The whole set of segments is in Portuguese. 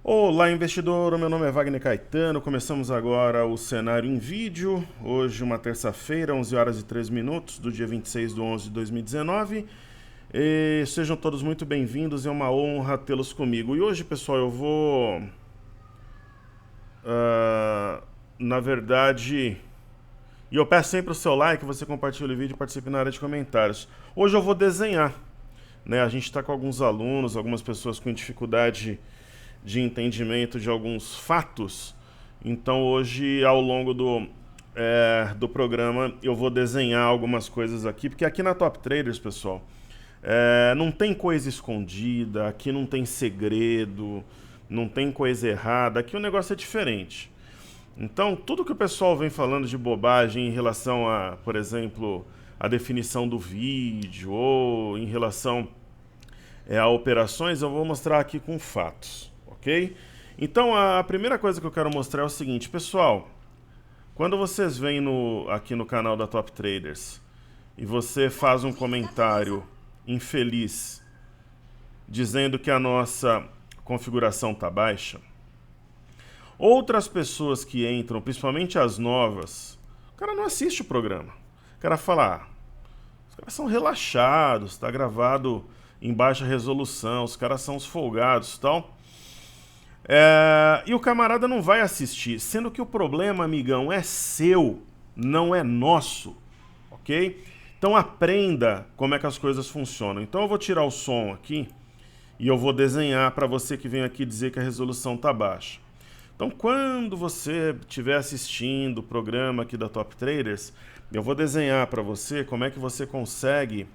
Olá, investidor. O meu nome é Wagner Caetano. Começamos agora o cenário em vídeo. Hoje, uma terça-feira, 11 horas e 3 minutos, do dia 26/11 de 2019. Sejam todos muito bem-vindos. É uma honra tê-los comigo. E hoje, pessoal, eu vou... na verdade... E eu peço sempre o seu like, você compartilha o vídeo e participe na área de comentários. Hoje eu vou desenhar, né? A gente está com alguns alunos, algumas pessoas com dificuldade de entendimento de alguns fatos. Então hoje, ao longo do programa, eu vou desenhar algumas coisas aqui, porque aqui na Top Traders, pessoal, não tem coisa escondida, aqui não tem segredo, não tem coisa errada, aqui o negócio é diferente. Então, tudo que o pessoal vem falando de bobagem em relação a, por exemplo, a definição do vídeo ou em relação a operações, eu vou mostrar aqui com fatos, ok? Então, a primeira coisa que eu quero mostrar é o seguinte, pessoal. Quando vocês vêm aqui no canal da Top Traders e você faz um comentário infeliz dizendo que a nossa configuração está baixa, outras pessoas que entram, principalmente as novas, o cara não assiste o programa. O cara fala, os caras são relaxados, está gravado em baixa resolução, os caras são os folgados e tal. E o camarada não vai assistir, sendo que o problema, amigão, é seu, não é nosso, ok? Então aprenda como é que as coisas funcionam. Então eu vou tirar o som aqui e eu vou desenhar para você que vem aqui dizer que a resolução está baixa. Então, quando você estiver assistindo o programa aqui da Top Traders, eu vou desenhar para você como é que você consegue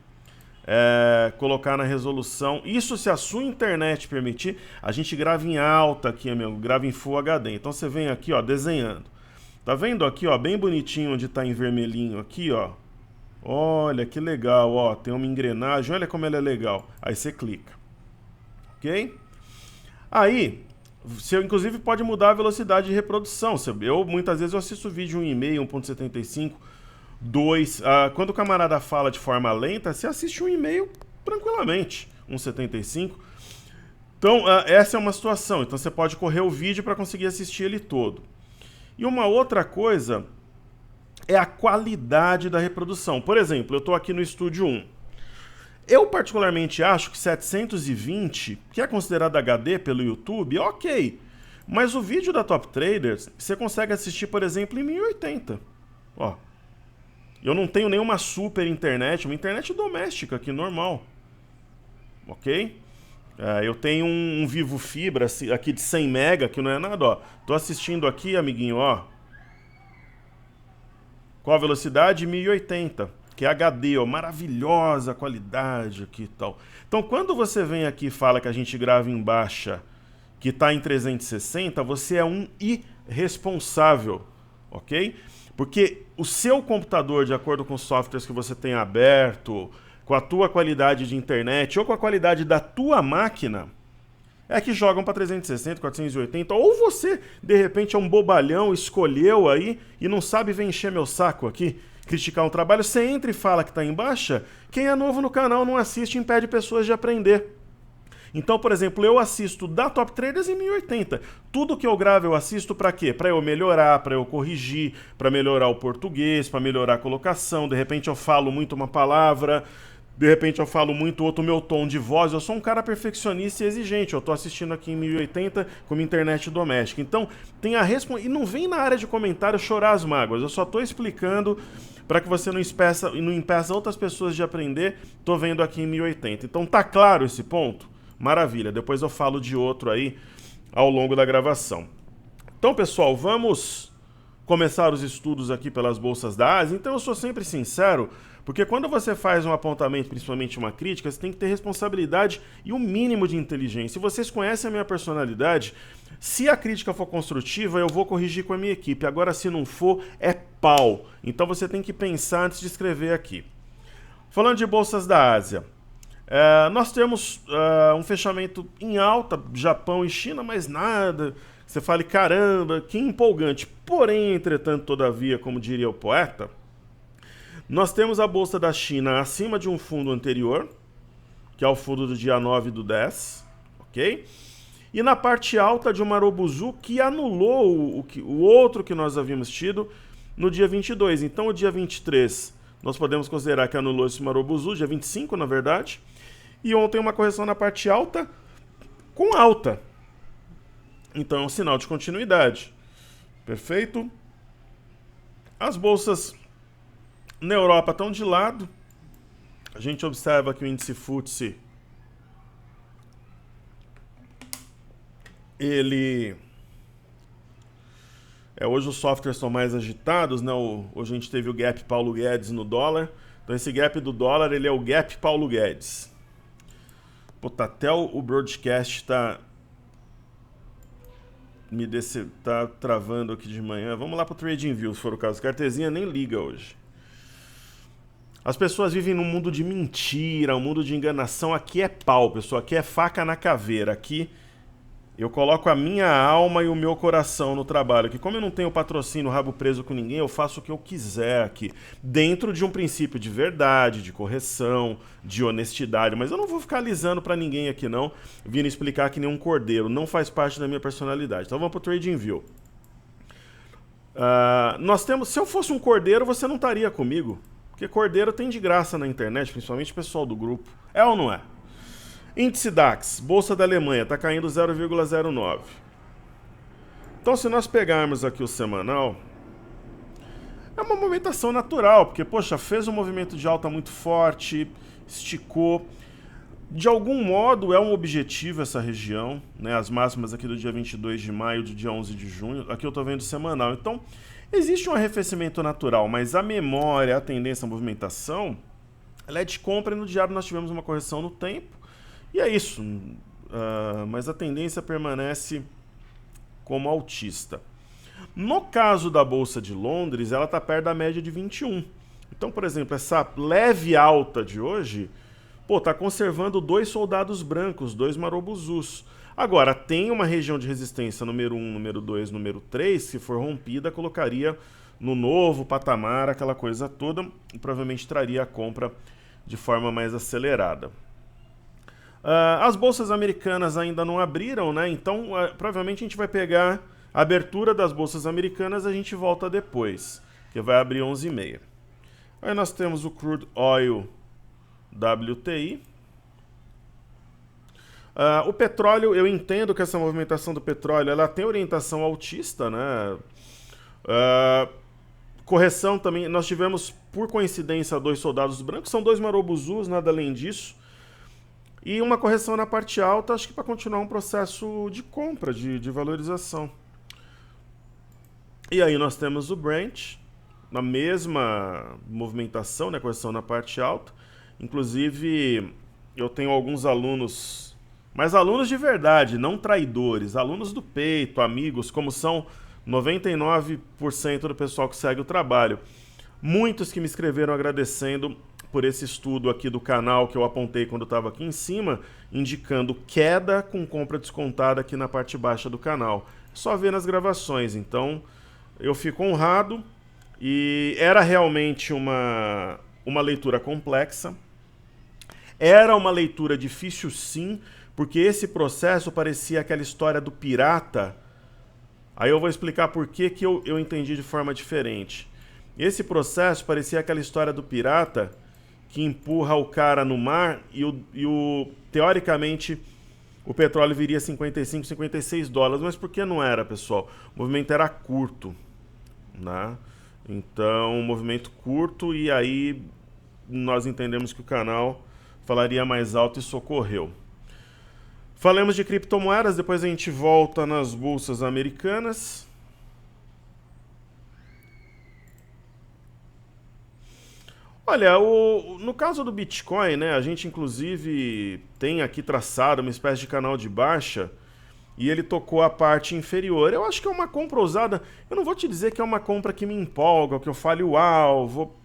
colocar na resolução. Isso se a sua internet permitir, a gente grava em alta aqui, amigo, grava em Full HD. Então você vem aqui, ó, desenhando. Tá vendo aqui, ó, bem bonitinho onde tá em vermelhinho aqui, ó. Olha que legal, ó, tem uma engrenagem, olha como ela é legal. Aí você clica. Ok? Aí... você, inclusive, pode mudar a velocidade de reprodução. Muitas vezes eu assisto vídeo 1,5, 1.75, 2. Quando o camarada fala de forma lenta, você assiste 1,5 tranquilamente, 1.75. Então, essa é uma situação. Então, você pode correr o vídeo para conseguir assistir ele todo. E uma outra coisa é a qualidade da reprodução. Por exemplo, eu estou aqui no Studio 1. Eu particularmente acho que 720, que é considerado HD pelo YouTube, ok. Mas o vídeo da Top Traders, você consegue assistir, por exemplo, em 1080. Ó. Eu não tenho nenhuma super internet, uma internet doméstica aqui, normal. Ok? Eu tenho um Vivo Fibra aqui de 100 mega, que não é nada, ó. Tô assistindo aqui, amiguinho, ó. Com a velocidade 1080. Que é HD, ó, maravilhosa qualidade aqui e tal. Então, quando você vem aqui e fala que a gente grava em baixa, que está em 360, você é um irresponsável, ok? Porque o seu computador, de acordo com os softwares que você tem aberto, com a tua qualidade de internet ou com a qualidade da tua máquina, é que jogam para 360, 480, ou você, de repente, é um bobalhão, escolheu aí e não sabe vir encher meu saco aqui, criticar um trabalho, você entra e fala que está em baixa, quem é novo no canal não assiste e impede pessoas de aprender. Então, por exemplo, eu assisto da Top Traders em 1080. Tudo que eu gravo eu assisto para quê? Para eu melhorar, para eu corrigir, para melhorar o português, para melhorar a colocação, de repente eu falo muito uma palavra, de repente eu falo muito outro meu tom de voz, eu sou um cara perfeccionista e exigente, eu tô assistindo aqui em 1080 com minha internet doméstica. Então, tem a e não vem na área de comentário chorar as mágoas, eu só tô explicando para que você não impeça outras pessoas de aprender, tô vendo aqui em 1080. Então, tá claro esse ponto? Maravilha, depois eu falo de outro aí ao longo da gravação. Então, pessoal, vamos começar os estudos aqui pelas bolsas da Ásia. Então, eu sou sempre sincero, porque quando você faz um apontamento, principalmente uma crítica, você tem que ter responsabilidade e um mínimo de inteligência. E vocês conhecem a minha personalidade. Se a crítica for construtiva, eu vou corrigir com a minha equipe. Agora, se não for, é pau. Então você tem que pensar antes de escrever aqui. Falando de bolsas da Ásia, nós temos um fechamento em alta, Japão e China, mas nada. Você fale, caramba, que empolgante. Porém, entretanto, todavia, como diria o poeta, nós temos a bolsa da China acima de um fundo anterior, que é o fundo do dia 9/10, ok? E na parte alta de um Marubozu que anulou o outro que nós havíamos tido no dia 22. Então o dia 23 nós podemos considerar que anulou esse Marubozu, dia 25 na verdade. E ontem uma correção na parte alta com alta. Então é um sinal de continuidade. Perfeito? As bolsas na Europa estão de lado. A gente observa que o índice FTSE ele hoje os softwares estão mais agitados, né? Hoje a gente teve o gap Paulo Guedes no dólar. Então esse gap do dólar, ele é o gap Paulo Guedes. Pô, tá até o broadcast tá tá travando aqui de manhã. Vamos lá pro TradingView, se for o caso. Cartezinha nem liga hoje. As pessoas vivem num mundo de mentira, um mundo de enganação. Aqui é pau, pessoal. Aqui é faca na caveira. Aqui eu coloco a minha alma e o meu coração no trabalho. Que como eu não tenho patrocínio, rabo preso com ninguém, eu faço o que eu quiser aqui. Dentro de um princípio de verdade, de correção, de honestidade. Mas eu não vou ficar alisando pra ninguém aqui não, vindo explicar que nem um cordeiro. Não faz parte da minha personalidade. Então vamos pro TradingView. Se eu fosse um cordeiro, você não estaria comigo. Porque cordeiro tem de graça na internet, principalmente o pessoal do grupo. É ou não é? Índice DAX, Bolsa da Alemanha, está caindo 0,09. Então, se nós pegarmos aqui o semanal, é uma movimentação natural, porque, poxa, fez um movimento de alta muito forte, esticou. De algum modo, é um objetivo essa região, né? As máximas aqui do dia 22 de maio, do dia 11 de junho, aqui eu estou vendo semanal. Então, existe um arrefecimento natural, mas a memória, a tendência, a movimentação, ela é de compra e no diário nós tivemos uma correção no tempo. E é isso, mas a tendência permanece como altista. No caso da Bolsa de Londres, ela está perto da média de 21. Então, por exemplo, essa leve alta de hoje, está conservando 2 soldados brancos, 2 Marubozus. Agora, tem uma região de resistência número 1, número 2, número 3, se for rompida, colocaria no novo patamar, aquela coisa toda, e provavelmente traria a compra de forma mais acelerada. As bolsas americanas ainda não abriram, né? Então provavelmente a gente vai pegar a abertura das bolsas americanas, a gente volta depois, que vai abrir 11h30. Aí nós temos o Crude Oil WTI. O petróleo, eu entendo que essa movimentação do petróleo ela tem orientação altista, né? Correção também, nós tivemos por coincidência 2 soldados brancos, são 2 Marubozus, nada além disso. E uma correção na parte alta, acho que para continuar um processo de compra, de valorização. E aí nós temos o Brent, na mesma movimentação, né, correção na parte alta. Inclusive, eu tenho alguns alunos, mas alunos de verdade, não traidores, alunos do peito, amigos, como são 99% do pessoal que segue o trabalho. Muitos que me escreveram agradecendo por esse estudo aqui do canal que eu apontei quando estava aqui em cima, indicando queda com compra descontada aqui na parte baixa do canal. Só ver nas gravações, então eu fico honrado e era realmente uma leitura complexa. Era uma leitura difícil sim, porque esse processo parecia aquela história do pirata. Aí eu vou explicar por que eu entendi de forma diferente. Esse processo parecia aquela história do pirata que empurra o cara no mar e teoricamente o petróleo viria a 55, 56 dólares. Mas por que não era, pessoal? O movimento era curto, né? Então, um movimento curto e aí nós entendemos que o canal falaria mais alto e socorreu. Falamos de criptomoedas, depois a gente volta nas bolsas americanas. Olha, no caso do Bitcoin, né, a gente inclusive tem aqui traçado uma espécie de canal de baixa e ele tocou a parte inferior. Eu acho que é uma compra ousada. Eu não vou te dizer que é uma compra que me empolga, que eu fale, uau,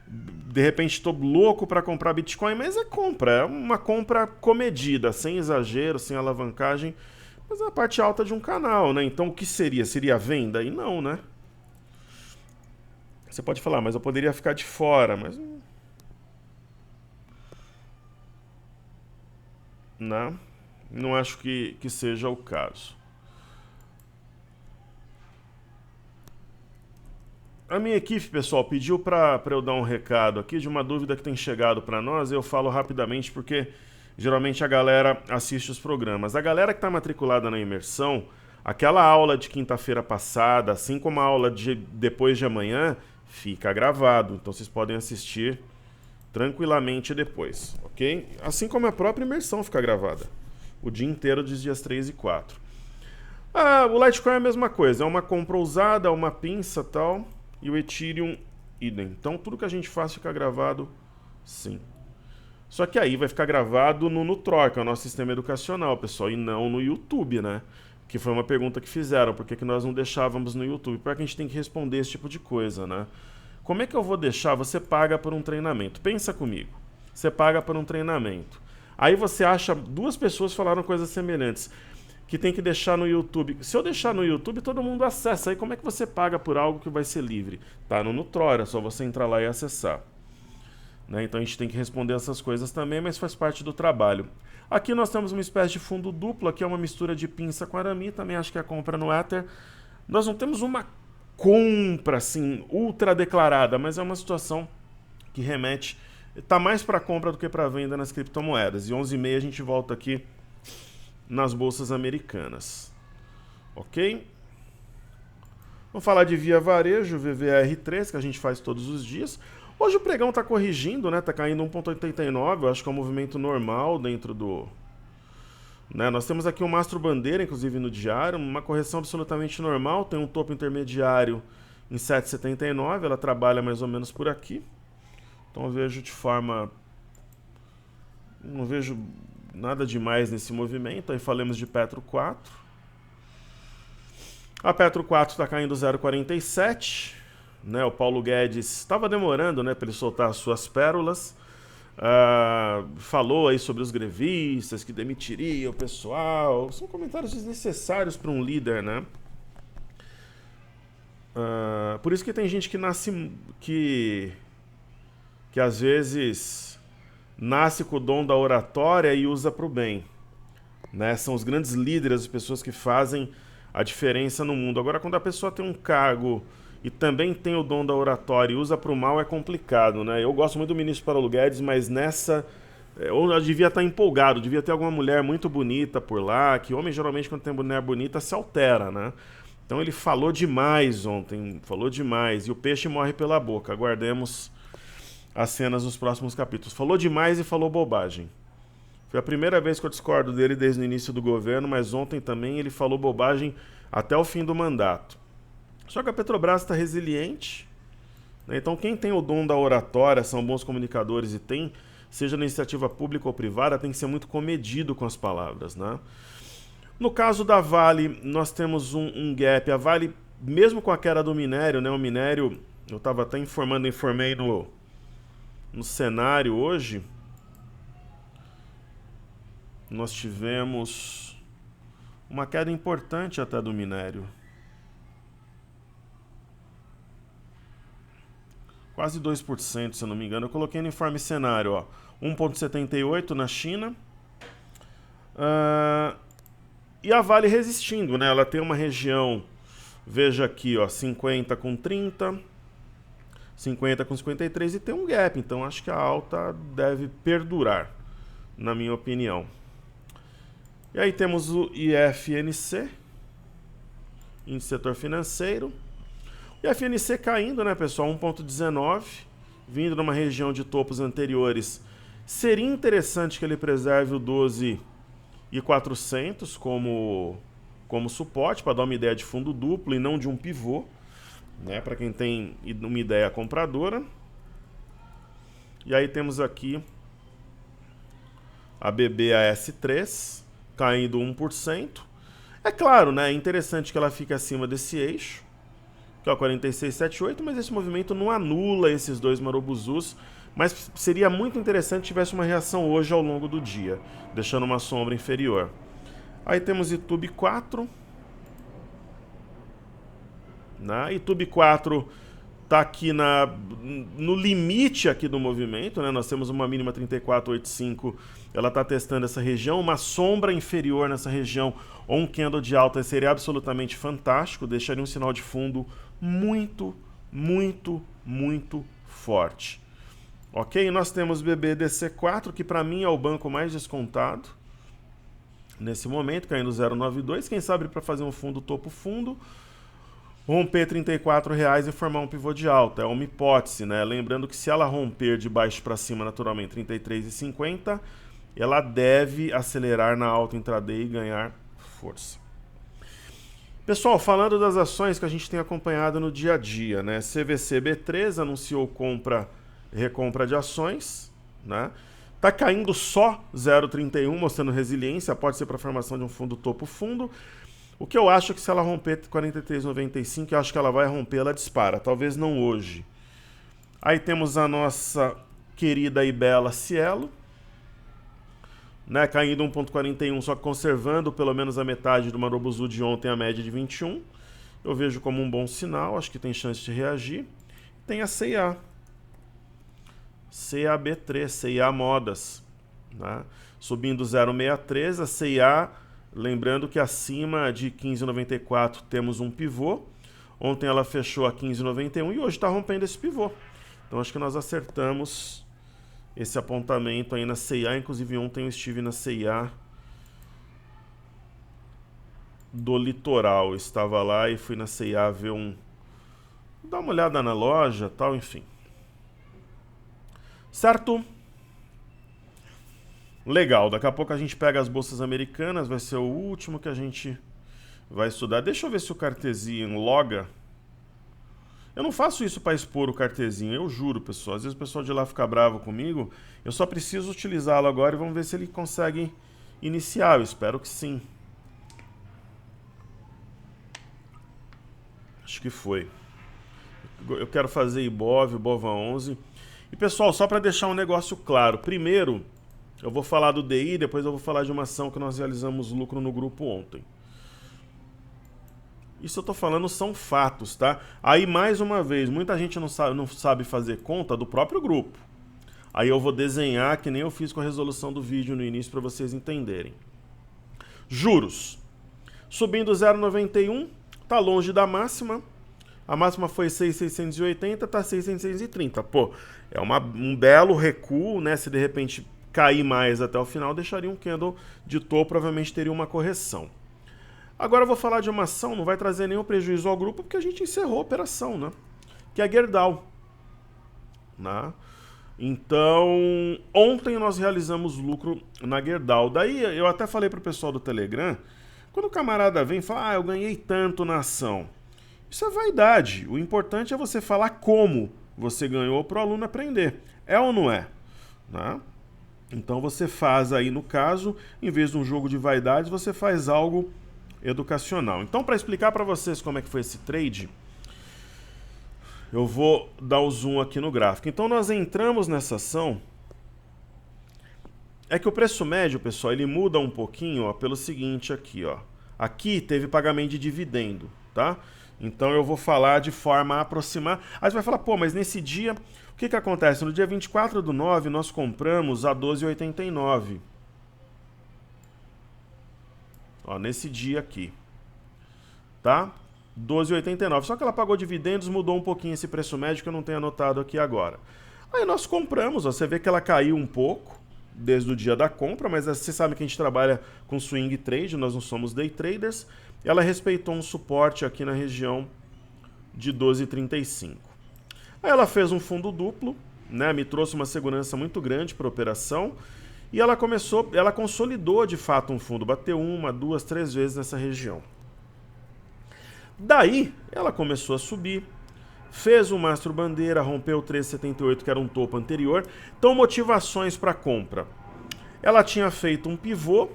de repente estou louco para comprar Bitcoin, mas é uma compra comedida, sem exagero, sem alavancagem, mas é a parte alta de um canal, né? Então o que seria? Seria venda? E não, né? Você pode falar, mas eu poderia ficar de fora, mas não. Não acho que seja o caso. A minha equipe, pessoal, pediu para eu dar um recado aqui de uma dúvida que tem chegado para nós. Eu falo rapidamente porque geralmente a galera assiste os programas. A galera que está matriculada na imersão, aquela aula de quinta-feira passada, assim como a aula de depois de amanhã, fica gravado. Então vocês podem assistir tranquilamente depois, ok? Assim como a própria imersão fica gravada o dia inteiro dos dias 3 e 4. O Litecoin é a mesma coisa, é uma compra ousada, uma pinça e tal, e o Ethereum idem. Então tudo que a gente faz fica gravado sim. Só que aí vai ficar gravado no Nutror, que é o nosso sistema educacional, pessoal, e não no YouTube, né? Que foi uma pergunta que fizeram, por que nós não deixávamos no YouTube? Porque a gente tem que responder esse tipo de coisa, né? Como é que eu vou deixar? Você paga por um treinamento. Pensa comigo. Você paga por um treinamento. Aí você acha, duas pessoas falaram coisas semelhantes, que tem que deixar no YouTube. Se eu deixar no YouTube, todo mundo acessa. Aí como é que você paga por algo que vai ser livre? Tá no Nutror, é só você entrar lá e acessar. Né? Então a gente tem que responder essas coisas também, mas faz parte do trabalho. Aqui nós temos uma espécie de fundo duplo, aqui é uma mistura de pinça com arame, também acho que é a compra no Ether. Nós não temos uma compra assim ultra declarada, mas é uma situação que remete, está mais para compra do que para venda nas criptomoedas. E 11h30 a gente volta aqui nas bolsas americanas. Ok? Vamos falar de Via Varejo, VVR3, que a gente faz todos os dias. Hoje o pregão está corrigindo, né? Está caindo 1,89, eu acho que é um movimento normal dentro do... Né? Nós temos aqui um mastro bandeira, inclusive no diário, uma correção absolutamente normal, tem um topo intermediário em 7,79, ela trabalha mais ou menos por aqui. Então eu vejo de forma... não vejo nada demais nesse movimento. Aí falamos de Petro 4. A Petro 4 está caindo 0,47. Né, o Paulo Guedes estava demorando, né, para ele soltar as suas pérolas. Falou aí sobre os grevistas, que demitiria o pessoal. São comentários desnecessários para um líder, né? Por isso que tem gente que nasce... que às vezes nasce com o dom da oratória e usa para o bem. Né? São os grandes líderes, as pessoas que fazem a diferença no mundo. Agora, quando a pessoa tem um cargo... e também tem o dom da oratória e usa para o mal, é complicado, né? Eu gosto muito do ministro Paulo Guedes, mas nessa... eu devia estar empolgado, devia ter alguma mulher muito bonita por lá, que homem geralmente quando tem mulher bonita se altera, né? Então ele falou demais ontem, falou demais, e o peixe morre pela boca. Aguardemos as cenas nos próximos capítulos. Falou demais e falou bobagem. Foi a primeira vez que eu discordo dele desde o início do governo, mas ontem também ele falou bobagem até o fim do mandato. Só que a Petrobras está resiliente, né? Então quem tem o dom da oratória, são bons comunicadores e tem, seja na iniciativa pública ou privada, tem que ser muito comedido com as palavras, né? No caso da Vale, nós temos um gap. A Vale, mesmo com a queda do minério, né? O minério, eu estava até informei no cenário hoje, nós tivemos uma queda importante até do minério. Quase 2%, se eu não me engano. Eu coloquei no informe cenário, ó, 1,78 na China. E a Vale resistindo, né? Ela tem uma região, veja aqui, ó, 50 com 30, 50 com 53 e tem um gap. Então acho que a alta deve perdurar, na minha opinião. E aí temos o IFNC, índice setor financeiro. E a FNC caindo, né, pessoal, 1,19, vindo numa região de topos anteriores. Seria interessante que ele preserve o 12.400 como suporte, para dar uma ideia de fundo duplo e não de um pivô, né, para quem tem uma ideia compradora. E aí temos aqui a BBAS3 caindo 1%. É claro, né, é interessante que ela fique acima desse eixo, que é o 46,78, mas esse movimento não anula esses dois marobuzus, mas seria muito interessante se tivesse uma reação hoje ao longo do dia, deixando uma sombra inferior. Aí temos YouTube 4, né? YouTube 4 está aqui no limite aqui do movimento, né? Nós temos uma mínima 34,85, ela está testando essa região, uma sombra inferior nessa região ou um candle de alta seria absolutamente fantástico, deixaria um sinal de fundo muito, muito, muito forte. Ok? Nós temos BBDC4, que para mim é o banco mais descontado nesse momento, caindo 0,92, quem sabe para fazer um fundo topo-fundo, romper R$ 34,00 e formar um pivô de alta. É uma hipótese, né? Lembrando que se ela romper de baixo para cima, naturalmente, R$ 33,50, ela deve acelerar na alta intraday e ganhar força. Pessoal, falando das ações que a gente tem acompanhado no dia a dia, né? CVC B3 anunciou recompra de ações, né? Tá caindo só 0,31, mostrando resiliência, pode ser para a formação de um fundo topo-fundo. O que eu acho é que se ela romper 43,95, eu acho que ela vai romper, ela dispara. Talvez não hoje. Aí temos a nossa querida e bela Cielo, né, caindo 1,41, só que conservando pelo menos a metade do Marubozu de ontem, a média de 21. Eu vejo como um bom sinal, acho que tem chance de reagir. Tem a CIA. CAB3, CIA Modas, né, subindo 0,63, a CIA... Lembrando que acima de 15,94 temos um pivô. Ontem ela fechou a 15,91 e hoje está rompendo esse pivô. Então acho que nós acertamos esse apontamento aí na CIA. Inclusive ontem eu estive na CIA do Litoral. Eu estava lá e fui na CIA ver dar uma olhada na loja, tal, enfim. Certo? Legal, daqui a pouco a gente pega as bolsas americanas, vai ser o último que a gente vai estudar. Deixa eu ver se o Cartesian loga. Eu não faço isso para expor o Cartesian, eu juro, pessoal. Às vezes o pessoal de lá fica bravo comigo. Eu só preciso utilizá-lo agora e vamos ver se ele consegue iniciar. Eu espero que sim. Acho que foi. Eu quero fazer IBOV, IBOVA 11. E pessoal, só para deixar um negócio claro. Primeiro... eu vou falar do DI, depois eu vou falar de uma ação que nós realizamos lucro no grupo ontem. Isso eu tô falando são fatos, tá? Aí, mais uma vez, muita gente não sabe fazer conta do próprio grupo. Aí eu vou desenhar, que nem eu fiz com a resolução do vídeo no início, para vocês entenderem. Juros. Subindo 0,91, tá longe da máxima. A máxima foi 6,680, tá 6,630. Pô, é um belo recuo, né? Se de repente... cair mais até o final, deixaria um candle de topo, provavelmente teria uma correção. Agora eu vou falar de uma ação, não vai trazer nenhum prejuízo ao grupo, porque a gente encerrou a operação, né? Que é a Gerdau. Né? Então, ontem nós realizamos lucro na Gerdau. Daí eu até falei para o pessoal do Telegram, quando o camarada vem e fala, eu ganhei tanto na ação. Isso é vaidade. O importante é você falar como você ganhou para o aluno aprender. É ou não é? Né? Então você faz aí, no caso, em vez de um jogo de vaidades, você faz algo educacional. Então, para explicar para vocês como é que foi esse trade, eu vou dar o zoom aqui no gráfico. Então nós entramos nessa ação. É que o preço médio, pessoal, ele muda um pouquinho, ó, pelo seguinte aqui, ó. Aqui teve pagamento de dividendo, tá? Então eu vou falar de forma a aproximar. Aí você vai falar, pô, mas nesse dia, o que acontece? No dia 24/9 nós compramos a 12,89. Ó, nesse dia aqui. Tá? 12,89. Só que ela pagou dividendos, mudou um pouquinho esse preço médio que eu não tenho anotado aqui agora. Aí nós compramos, ó, você vê que ela caiu um pouco desde o dia da compra, mas você sabe que a gente trabalha com swing trade, nós não somos day traders. Ela respeitou um suporte aqui na região de 12,35. Aí ela fez um fundo duplo, né, me trouxe uma segurança muito grande para a operação, e ela consolidou de fato um fundo, bateu 1, 2, 3 vezes nessa região. Daí ela começou a subir, fez o mastro bandeira, rompeu o 13,78, que era um topo anterior. Então, motivações para compra. Ela tinha feito um pivô,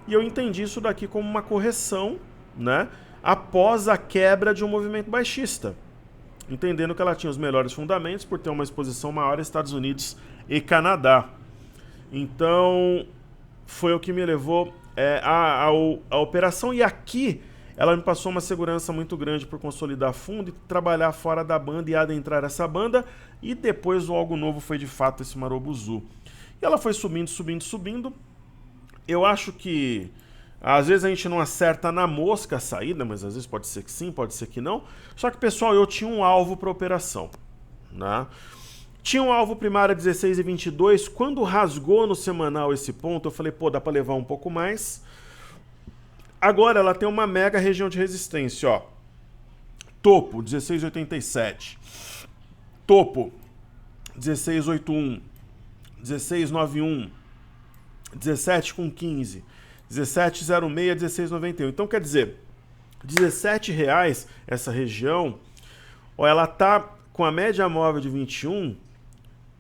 e eu entendi isso daqui como uma correção, né, após a quebra de um movimento baixista, entendendo que ela tinha os melhores fundamentos por ter uma exposição maior aos Estados Unidos e Canadá. Então, foi o que me levou à operação. E aqui ela me passou uma segurança muito grande por consolidar fundo e trabalhar fora da banda e adentrar essa banda, e depois o algo novo foi de fato esse Marobuzu. E ela foi subindo, subindo, subindo. Eu acho que às vezes a gente não acerta na mosca a saída, mas às vezes pode ser que sim, pode ser que não. Só que, pessoal, eu tinha um alvo para operação, né? Tinha um alvo primário a 16,22. Quando rasgou no semanal esse ponto, eu falei, pô, dá para levar um pouco mais. Agora ela tem uma mega região de resistência, ó. Topo, 16,87. Topo, 16,81. 16,91. 17,15. 17,06, 16,91. Então, quer dizer, R$17 essa região, ó, ela tá com a média móvel de 21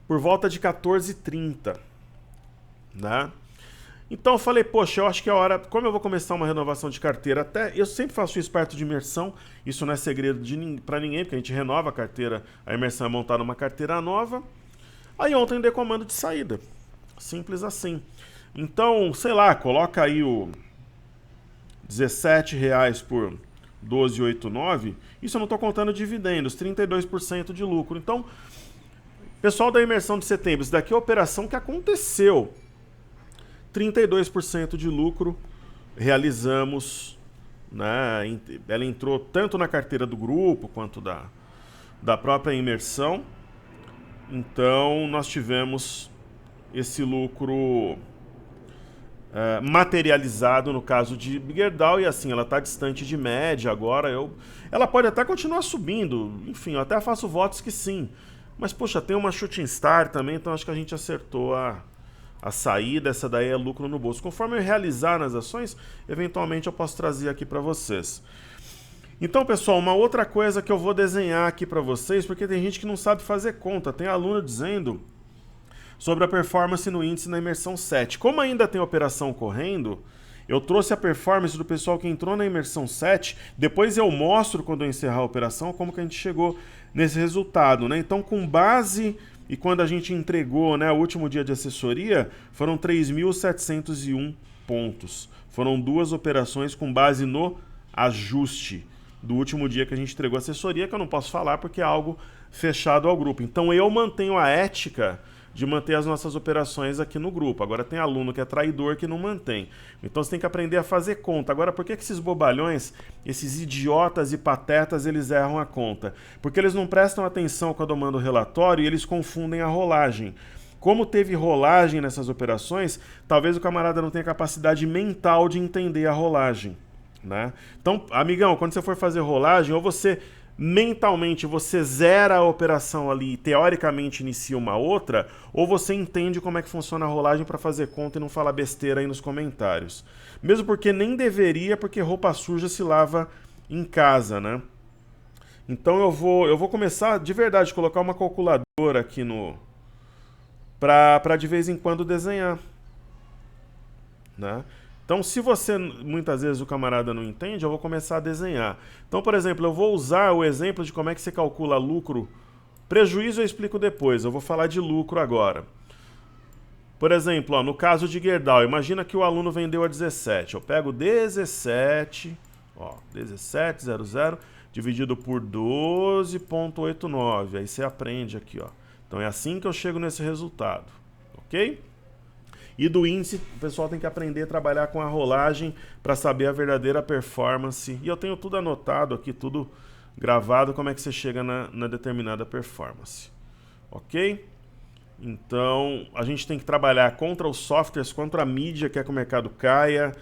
por volta de 14,30, né? Então eu falei, poxa, eu acho que é a hora, como eu vou começar uma renovação de carteira, até eu sempre faço isso perto de imersão, isso não é segredo para ninguém, porque a gente renova a carteira, a imersão é montar numa carteira nova. Aí ontem dei comando de saída, simples assim. Então, sei lá, coloca aí o R$17 por 12,89, isso eu não estou contando dividendos, 32% de lucro. Então, pessoal da imersão de setembro, isso daqui é a operação que aconteceu. 32% de lucro realizamos, né? Ela entrou tanto na carteira do grupo quanto da própria imersão. Então, nós tivemos esse lucro materializado no caso de Gerdau, e assim, ela está distante de média agora. Ela pode até continuar subindo, enfim, eu até faço votos que sim. Mas, poxa, tem uma Shooting Star também, então acho que a gente acertou a saída. Essa daí é lucro no bolso. Conforme eu realizar nas ações, eventualmente eu posso trazer aqui para vocês. Então, pessoal, uma outra coisa que eu vou desenhar aqui para vocês, porque tem gente que não sabe fazer conta. Tem aluno dizendo sobre a performance no índice na imersão 7. Como ainda tem operação correndo, eu trouxe a performance do pessoal que entrou na imersão 7. Depois eu mostro, quando eu encerrar a operação, como que a gente chegou nesse resultado, né? Então, com base, e quando a gente entregou, né, o último dia de assessoria, foram 3.701 pontos. Foram 2 operações com base no ajuste do último dia que a gente entregou a assessoria, que eu não posso falar porque é algo fechado ao grupo. Então, eu mantenho a ética de manter as nossas operações aqui no grupo. Agora tem aluno que é traidor que não mantém. Então você tem que aprender a fazer conta. Agora, por que esses bobalhões, esses idiotas e patetas, eles erram a conta? Porque eles não prestam atenção quando eu mando o relatório e eles confundem a rolagem. Como teve rolagem nessas operações, talvez o camarada não tenha capacidade mental de entender a rolagem, né? Então, amigão, quando você for fazer rolagem, ou você mentalmente você zera a operação ali e teoricamente inicia uma outra, ou você entende como é que funciona a rolagem para fazer conta e não falar besteira aí nos comentários. Mesmo porque nem deveria, porque roupa suja se lava em casa, né? Então eu vou começar de verdade colocar uma calculadora aqui para de vez em quando desenhar, né? Então, se você, muitas vezes o camarada não entende, eu vou começar a desenhar. Então, por exemplo, eu vou usar o exemplo de como é que você calcula lucro. Prejuízo eu explico depois, eu vou falar de lucro agora. Por exemplo, ó, no caso de Gerdau, imagina que o aluno vendeu a 17. Eu pego 17, ó, 17,00 dividido por 12,89. Aí você aprende aqui, ó. Então, é assim que eu chego nesse resultado, ok? E do índice, o pessoal tem que aprender a trabalhar com a rolagem para saber a verdadeira performance. E eu tenho tudo anotado aqui, tudo gravado, como é que você chega na determinada performance. Ok? Então, a gente tem que trabalhar contra os softwares, contra a mídia, quer que o mercado caia.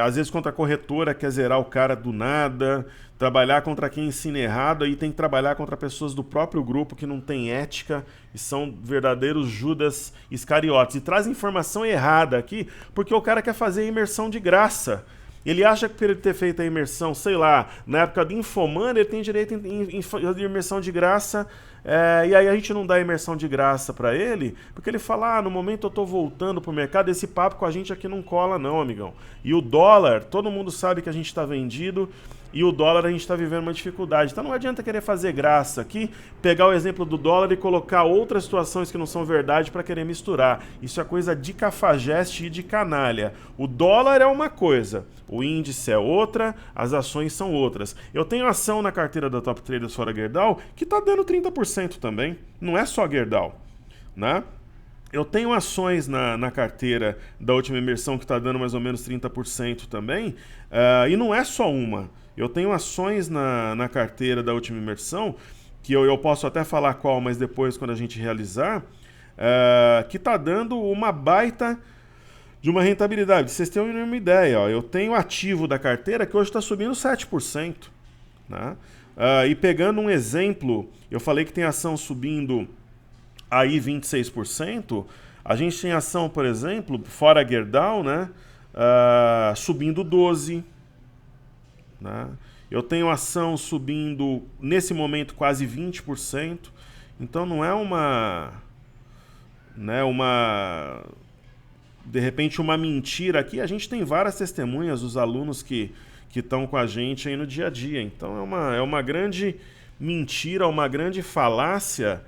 Às vezes contra a corretora, quer zerar o cara do nada. Trabalhar contra quem ensina errado. Aí tem que trabalhar contra pessoas do próprio grupo que não tem ética e são verdadeiros Judas Iscariotes. E traz informação errada aqui, porque o cara quer fazer a imersão de graça. Ele acha que por ele ter feito a imersão, sei lá, na época do Infomoney, ele tem direito de imersão de graça E aí a gente não dá imersão de graça para ele, porque ele fala, no momento eu estou voltando pro mercado, esse papo com a gente aqui não cola não, amigão. E o dólar, todo mundo sabe que a gente está vendido, e o dólar a gente está vivendo uma dificuldade. Então não adianta querer fazer graça aqui, pegar o exemplo do dólar e colocar outras situações que não são verdade para querer misturar. Isso é coisa de cafajeste e de canalha. O dólar é uma coisa, o índice é outra, as ações são outras. Eu tenho ação na carteira da Top Traders fora Gerdau que está dando 30% também. Não é só Gerdau, né? Eu tenho ações na carteira da última imersão que está dando mais ou menos 30% também, e não é só uma. Eu tenho ações na carteira da última imersão, que eu posso até falar qual, mas depois quando a gente realizar, que está dando uma baita de uma rentabilidade. Vocês têm uma ideia, ó, eu tenho ativo da carteira que hoje está subindo 7%. Né? E pegando um exemplo, eu falei que tem ação subindo aí 26%, a gente tem ação, por exemplo, fora Gerdau, né? Subindo 12%. Né? Eu tenho ação subindo, nesse momento, quase 20%. Então não é de repente, uma mentira aqui. A gente tem várias testemunhas dos alunos que estão com a gente aí no dia a dia. Então é uma grande mentira, uma grande falácia.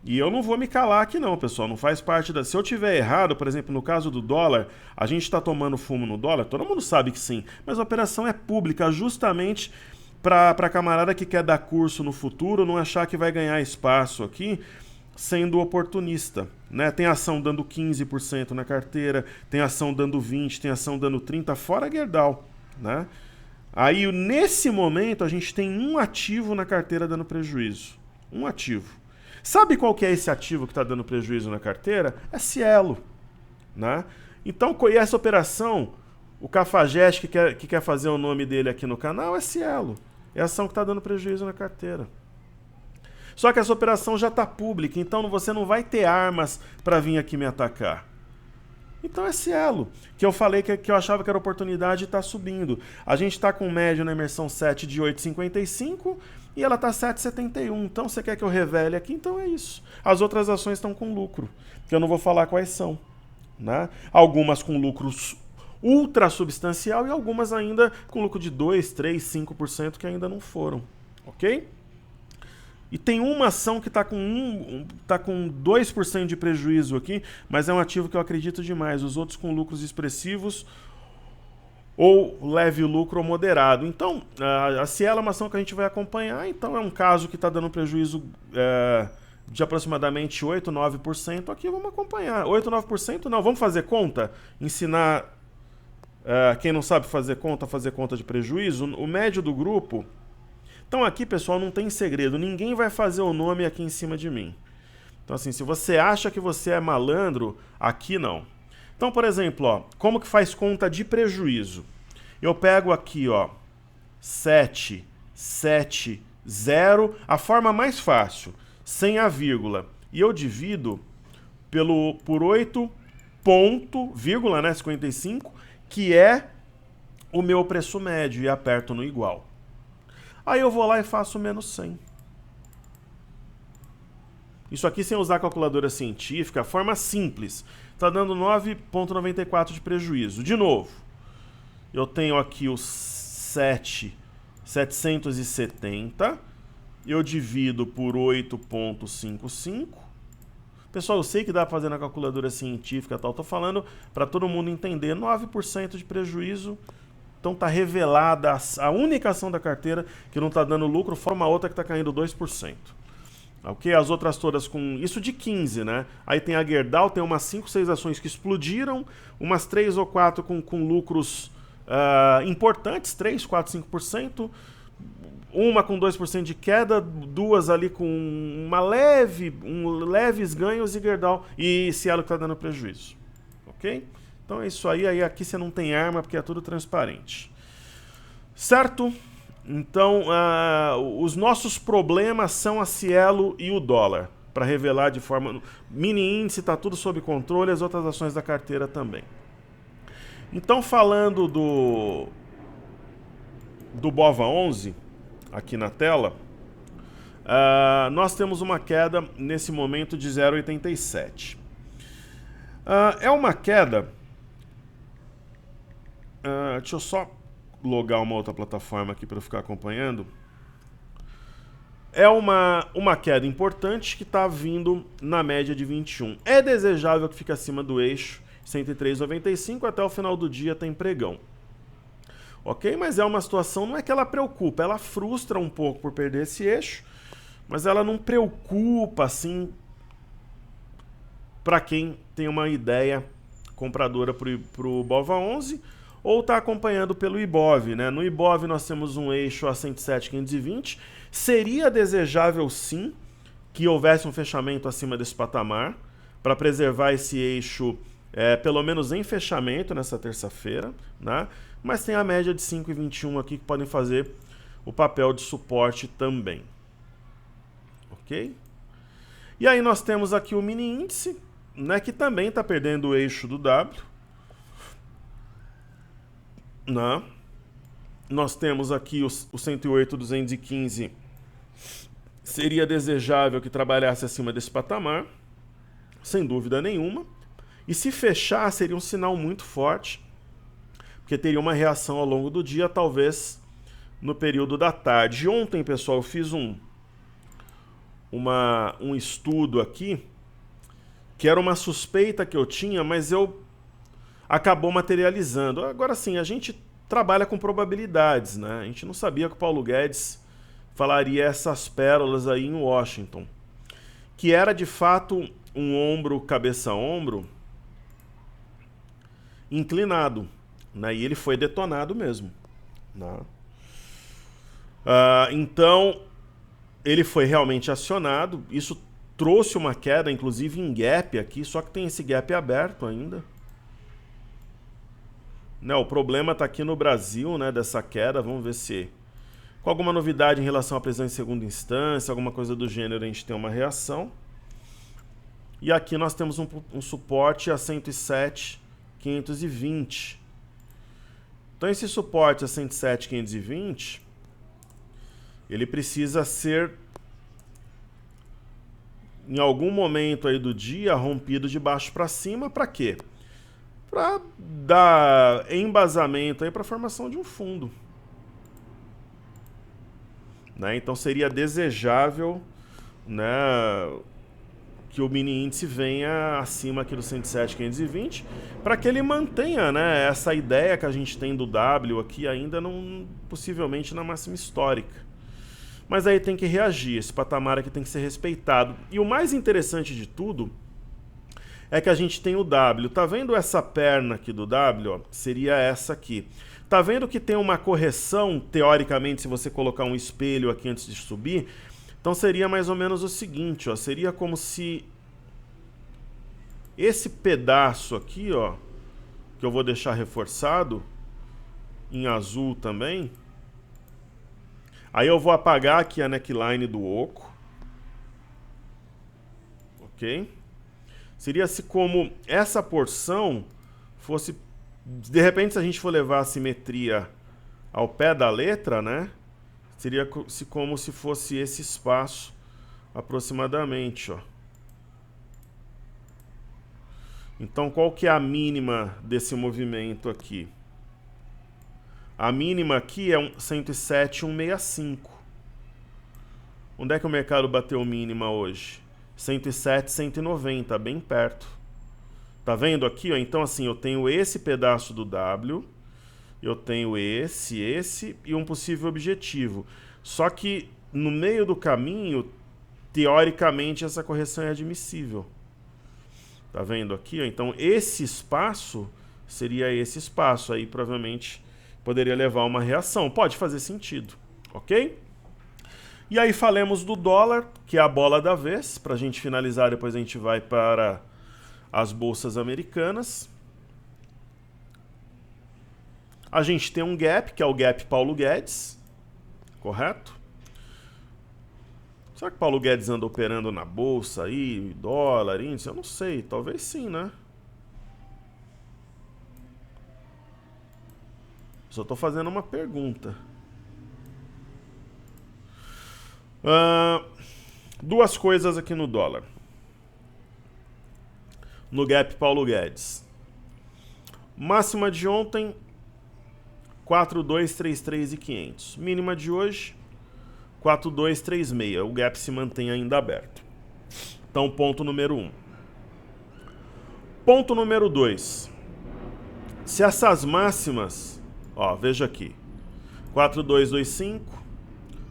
E eu não vou me calar aqui não, pessoal, não faz parte da... Se eu tiver errado, por exemplo, no caso do dólar, a gente está tomando fumo no dólar, todo mundo sabe que sim, mas a operação é pública justamente para a camarada que quer dar curso no futuro não achar que vai ganhar espaço aqui sendo oportunista. Né? Tem ação dando 15% na carteira, tem ação dando 20%, tem ação dando 30%, fora Gerdau. Né? Aí, nesse momento, a gente tem um ativo na carteira dando prejuízo. Um ativo. Sabe qual que é esse ativo que está dando prejuízo na carteira? É Cielo. Né? Então, e essa operação, o Cafajeste que quer fazer o nome dele aqui no canal é Cielo. É a ação que está dando prejuízo na carteira. Só que essa operação já está pública, então você não vai ter armas para vir aqui me atacar. Então é Cielo, que eu falei que eu achava que era oportunidade e está subindo. A gente está com média na imersão 7 de 8,55 e ela está 7,71. Então você quer que eu revele aqui? Então é isso. As outras ações estão com lucro, que eu não vou falar quais são. Né? Algumas com lucros ultra substancial e algumas ainda com lucro de 2, 3, 5% que ainda não foram. Ok? E tem uma ação que está com 2% de prejuízo aqui, mas é um ativo que eu acredito demais. Os outros com lucros expressivos ou leve lucro ou moderado. Então, a Cielo é uma ação que a gente vai acompanhar. Então, é um caso que está dando prejuízo de aproximadamente 8, 9%. Aqui vamos acompanhar. 8, 9% não. Vamos fazer conta? Ensinar quem não sabe fazer conta de prejuízo. O médio do grupo... Então aqui, pessoal, não tem segredo. Ninguém vai fazer o nome aqui em cima de mim. Então assim, se você acha que você é malandro, aqui não. Então, por exemplo, ó, como que faz conta de prejuízo? Eu pego aqui, ó, 7, 7, 0, a forma mais fácil, sem a vírgula. E eu divido por 8 ponto, vírgula, né, 55, que é o meu preço médio, e aperto no igual. Aí eu vou lá e faço menos 100. Isso aqui sem usar calculadora científica, a forma simples. Está dando 9,94 de prejuízo. De novo, eu tenho aqui os 770. Eu divido por 8,55. Pessoal, eu sei que dá para fazer na calculadora científica, tal. Estou falando para todo mundo entender. 9% de prejuízo. Então está revelada a única ação da carteira que não está dando lucro, fora uma outra que está caindo 2%. Ok? As outras todas com isso de 15, né? Aí tem a Gerdau, tem umas 5, 6 ações que explodiram, umas 3 ou 4 com lucros importantes, 3, 4, 5%, uma com 2% de queda, duas ali com leves ganhos e Gerdau e Cielo que está dando prejuízo. Ok? Então é isso aí, aí aqui você não tem arma porque é tudo transparente. Certo? Então, os nossos problemas são a Cielo e o dólar, para revelar de forma... Mini índice está tudo sob controle, as outras ações da carteira também. Então, falando do BOVA11, aqui na tela, nós temos uma queda nesse momento de 0,87. É uma queda... deixa eu só logar uma outra plataforma aqui para eu ficar acompanhando. É uma queda importante que está vindo na média de 21. É desejável que fique acima do eixo 103,95, até o final do dia tem pregão. Ok? Mas é uma situação, não é que ela preocupa, ela frustra um pouco por perder esse eixo, mas ela não preocupa assim para quem tem uma ideia compradora para o BOVA11 ou está acompanhando pelo IBOV, né? No IBOV nós temos um eixo a 107,520. Seria desejável sim que houvesse um fechamento acima desse patamar para preservar esse eixo pelo menos em fechamento nessa terça-feira, né? Mas tem a média de 5,21 aqui que podem fazer o papel de suporte também. Ok? E aí nós temos aqui o mini índice, né, que também está perdendo o eixo do W. Né? Nós temos aqui o 108,215. Seria desejável que trabalhasse acima desse patamar, sem dúvida nenhuma. E se fechar, seria um sinal muito forte, porque teria uma reação ao longo do dia, talvez no período da tarde. Ontem, pessoal, eu fiz um estudo aqui, que era uma suspeita que eu tinha, mas acabou materializando. Agora sim, a gente trabalha com probabilidades, né? A gente não sabia que o Paulo Guedes falaria essas pérolas aí em Washington, que era de fato um ombro, cabeça-ombro inclinado, né? E ele foi detonado mesmo, né? Então, ele foi realmente acionado, isso trouxe uma queda, inclusive em gap aqui, só que tem esse gap aberto ainda. Né, o problema está aqui no Brasil, né, dessa queda, vamos ver se com alguma novidade em relação à prisão em segunda instância, alguma coisa do gênero, a gente tem uma reação. E aqui nós temos um suporte a 107,520. Então esse suporte a 107,520, ele precisa ser, em algum momento aí do dia, rompido de baixo para cima. Para quê? Para dar embasamento aí para a formação de um fundo. Né? Então seria desejável, né, que o mini índice venha acima aqui do 107,520 para que ele mantenha, né, essa ideia que a gente tem do W aqui ainda possivelmente na máxima histórica. Mas aí tem que reagir, esse patamar aqui tem que ser respeitado. E o mais interessante de tudo é que a gente tem o W. Tá vendo essa perna aqui do W? Ó, seria essa aqui. Tá vendo que tem uma correção, teoricamente, se você colocar um espelho aqui antes de subir? Então seria mais ou menos o seguinte, ó, seria como se esse pedaço aqui, ó, que eu vou deixar reforçado em azul também. Aí eu vou apagar aqui a neckline do oco. Ok? Seria-se como essa porção fosse... De repente, se a gente for levar a simetria ao pé da letra, né? Seria-se como se fosse esse espaço aproximadamente, ó. Então, qual que é a mínima desse movimento aqui? A mínima aqui é 107,165. Onde é que o mercado bateu mínima hoje? 107,190, bem perto. Tá vendo aqui, ó? Então, assim, eu tenho esse pedaço do W, eu tenho esse e um possível objetivo. Só que no meio do caminho, teoricamente, essa correção é admissível. Tá vendo aqui, ó? Então, esse espaço seria esse espaço. Aí, provavelmente, poderia levar a uma reação. Pode fazer sentido, ok? E aí, falemos do dólar, que é a bola da vez. Para a gente finalizar, depois a gente vai para as bolsas americanas. A gente tem um gap, que é o gap Paulo Guedes, correto? Será que Paulo Guedes anda operando na bolsa aí, dólar, índice? Eu não sei, talvez sim, né? Só estou fazendo uma pergunta. Duas coisas aqui no dólar. No gap Paulo Guedes. Máxima de ontem, 4.233.500. Mínima de hoje, 4.236. O gap se mantém ainda aberto. Então, ponto número 1. Ponto número 2. Se essas máximas, ó, veja aqui, 4.225,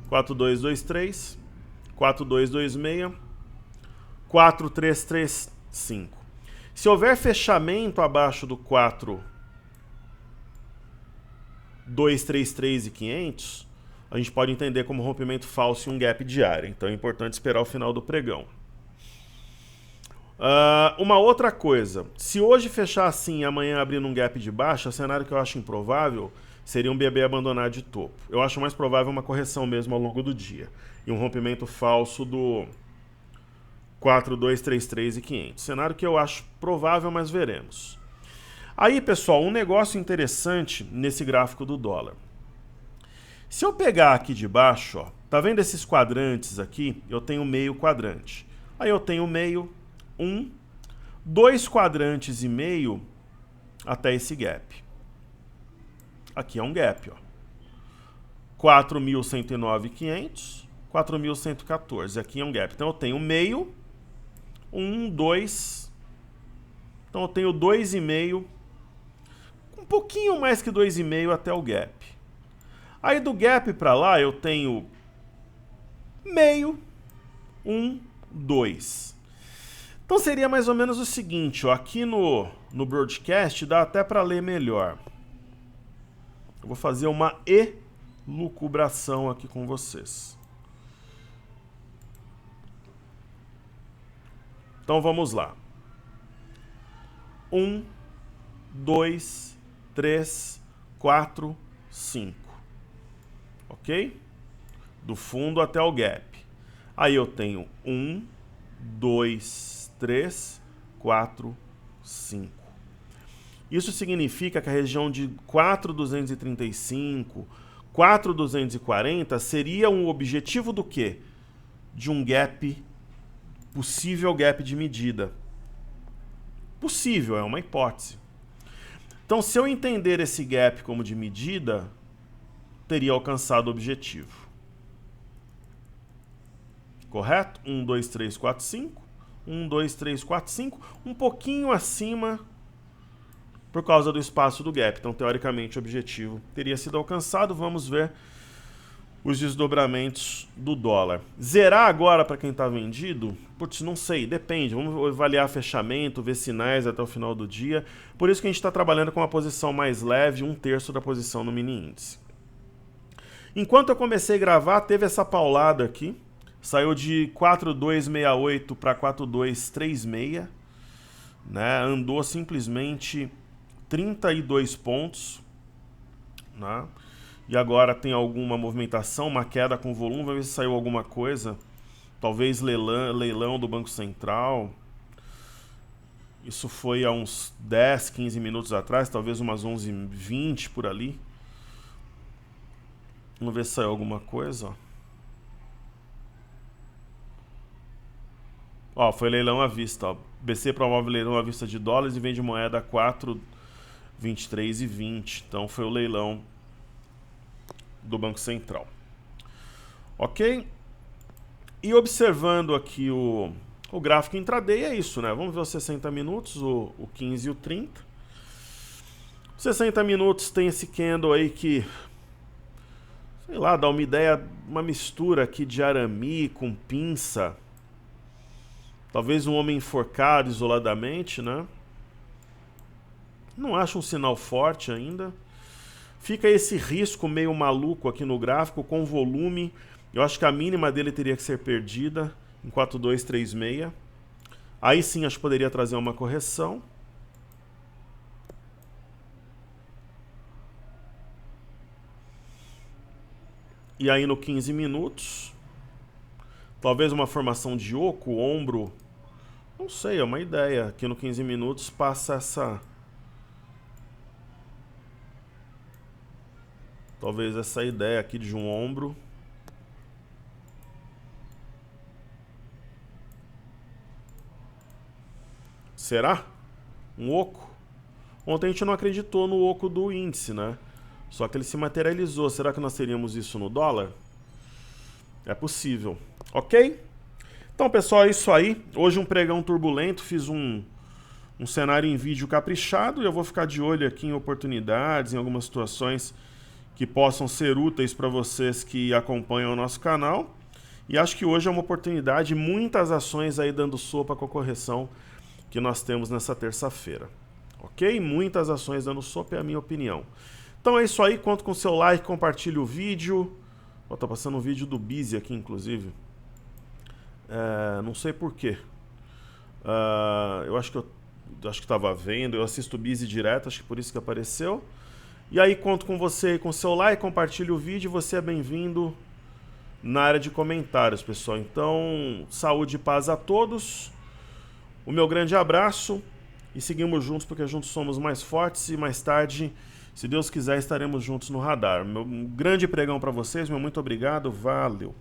4.223, 4.226, 4.335. Se houver fechamento abaixo do 4.233.500, a gente pode entender como rompimento falso e um gap diário. Então é importante esperar o final do pregão. Uma outra coisa, se hoje fechar assim e amanhã abrir num gap de baixa, cenário que eu acho improvável seria um BB abandonar de topo. Eu acho mais provável uma correção mesmo ao longo do dia e um rompimento falso do 4.233.500. Cenário que eu acho provável, mas veremos. Aí, pessoal, um negócio interessante nesse gráfico do dólar. Se eu pegar aqui de baixo, ó, tá vendo esses quadrantes aqui? Eu tenho meio quadrante. Aí eu tenho meio, 2 quadrantes e meio até esse gap. Aqui é um gap, ó. 4.109.500, 4.114. Aqui é um gap. Então eu tenho meio, 2. Então eu tenho 2,5, um pouquinho mais que 2,5 até o gap. Aí do gap para lá eu tenho meio, 2. Então seria mais ou menos o seguinte, ó, aqui no broadcast dá até para ler melhor. Eu vou fazer uma elucubração aqui com vocês. Então vamos lá. 1, 2, 3, 4, 5. Ok? Do fundo até o gap. Aí eu tenho 1, 2, 3, 4, 5. Isso significa que a região de 4.235, 4.240 seria um objetivo do quê? De um gap, possível gap de medida. Possível, é uma hipótese. Então, se eu entender esse gap como de medida, teria alcançado o objetivo. Correto? 1, 2, 3, 4, 5. 1, 2, 3, 4, 5. Um pouquinho acima por causa do espaço do gap. Então, teoricamente, o objetivo teria sido alcançado. Vamos ver os desdobramentos do dólar. Zerar agora para quem está vendido? Putz, não sei, depende. Vamos avaliar fechamento, ver sinais até o final do dia. Por isso que a gente está trabalhando com uma posição mais leve, 1/3 da posição no mini índice. Enquanto eu comecei a gravar, teve essa paulada aqui. Saiu de 4.268 para 4.236. Né? Andou simplesmente 32 pontos. Né? E agora tem alguma movimentação, uma queda com volume. Vamos ver se saiu alguma coisa. Talvez leilão do Banco Central. Isso foi há uns 10, 15 minutos atrás, talvez umas 11h20 por ali. Vamos ver se saiu alguma coisa. Ó, foi leilão à vista. Ó. BC promove leilão à vista de dólares e vende moeda a 4,23,20. Então foi o leilão do Banco Central. Ok? E observando aqui o gráfico intraday, é isso, né? Vamos ver os 60 minutos, o 15 e o 30. 60 minutos tem esse candle aí que, sei lá, dá uma ideia, uma mistura aqui de arame com pinça. Talvez um homem enforcado isoladamente, né? Não acho um sinal forte ainda. Fica esse risco meio maluco aqui no gráfico com volume. Eu acho que a mínima dele teria que ser perdida em 4.236. Aí sim acho que poderia trazer uma correção. E aí no 15 minutos, talvez uma formação de oco, ombro, não sei, é uma ideia. Aqui no 15 minutos passa essa... Talvez essa ideia aqui de um ombro. Será? Um oco? Ontem a gente não acreditou no oco do índice, né? Só que ele se materializou. Será que nós teríamos isso no dólar? É possível. Ok? Então, pessoal, é isso aí. Hoje um pregão turbulento. Fiz um cenário em vídeo caprichado e eu vou ficar de olho aqui em oportunidades, em algumas situações que possam ser úteis para vocês que acompanham o nosso canal. E acho que hoje é uma oportunidade, muitas ações aí dando sopa com a correção que nós temos nessa terça-feira. Ok? Muitas ações dando sopa é a minha opinião. Então é isso aí, conto com o seu like, compartilhe o vídeo. Ó, tá passando um vídeo do Bizi aqui, inclusive. Não sei porquê. Eu acho que estava vendo, eu assisto o Bizi direto, acho que por isso que apareceu. E aí conto com você, com seu like, compartilhe o vídeo, você é bem-vindo na área de comentários, pessoal. Então, saúde e paz a todos. O meu grande abraço e seguimos juntos porque juntos somos mais fortes e mais tarde, se Deus quiser, estaremos juntos no radar. Um grande pregão para vocês, meu muito obrigado, valeu.